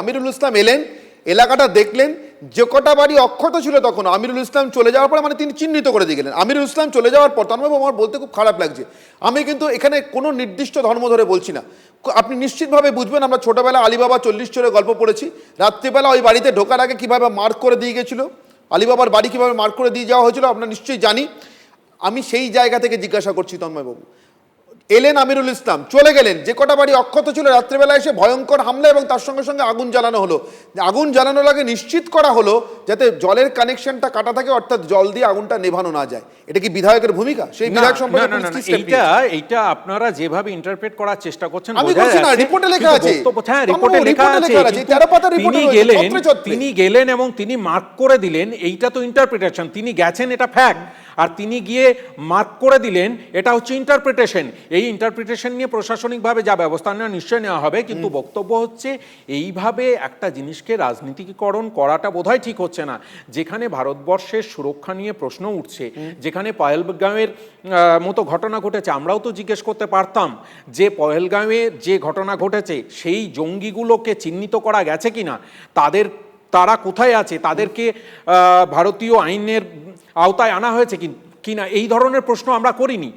আমিরুল ইসলাম এলেন, এলাকাটা দেখলেন, যে কটা বাড়ি অক্ষত ছিল তখন আমিরুল ইসলাম চলে যাওয়ার পরে মানে তিনি চিহ্নিত করে দিয়ে গেলেন। আমিরুল ইসলাম চলে যাওয়ার পর তন্ময়বাবু আমার বলতে খুব খারাপ লাগছে, আমি কিন্তু এখানে কোনো নির্দিষ্ট ধর্ম ধরে বলছি না, আপনি নিশ্চিতভাবে বুঝবেন আমরা ছোটবেলা আলিবাবা 40 চোরের গল্প পড়েছি, রাত্রিবেলা ওই বাড়িতে ঢোকার আগে কীভাবে মার্ক করে দিয়ে গেছিল, আলিবাবার বাড়ি কীভাবে মার্ক করে দিয়ে যাওয়া হয়েছিল আমরা নিশ্চয়ই জানি। আমি সেই জায়গা থেকে জিজ্ঞাসা করছি তন্ময়বাবু, এলেন আমিরুল ইসলাম, চলে গেলেন, যে কটা বাড়ি অক্ষত ছিল রাত্রেবেলা এসে ভয়ঙ্কর হামলা এবং তার সঙ্গে সঙ্গে আগুন জ্বালানো হলো। আগুন জ্বালানোর আগে নিশ্চিত করা হলো যাতে জলের কানেকশনটা কাটা থাকে, অর্থাৎ জল দিয়ে আগুনটা নেভানো না যায়। এটা কি বিধায়কের ভূমিকা? সেই বিধায়ক সম্পর্কে এইটা আপনারা যেভাবে ইন্টারপ্রেট করার চেষ্টা করছেন, আমি বলছি না, রিপোর্টে লেখা আছে, হ্যাঁ রিপোর্টে লেখা আছে, 13 পাতার রিপোর্টে তিনি গেলেন এবং তিনি মার্ক করে দিলেন, এইটা তো ইন্টারপ্রিটেশন। তিনি গেছেন এটা ফ্যাক্ট, আর তিনি গিয়ে মার্ক করে দিলেন এটা হচ্ছে ইন্টারপ্রিটেশন। এই ইন্টারপ্রিটেশন নিয়ে প্রশাসনিকভাবে যা ব্যবস্থা নেওয়া নিশ্চয় নেওয়া হবে, কিন্তু বক্তব্য হচ্ছে এইভাবে একটা জিনিসকে রাজনীতিকরণ করাটা বোধহয় ঠিক হচ্ছে না। যেখানে ভারতবর্ষের সুরক্ষা নিয়ে প্রশ্ন উঠছে, যেখানে পহেলগাঁওয়ের মতো ঘটনা ঘটেছে, আমরাও তো জিজ্ঞেস করতে পারতাম যে পহেলগাঁওয়ে যে ঘটনা ঘটেছে সেই জঙ্গিগুলোকে চিহ্নিত করা গেছে কিনা, তারা কোথায় আছে, তাদেরকে ভারতীয় আইনের আওতায় আনা হয়েছে কিনা, এই ধরনের প্রশ্ন আমরা করিনি।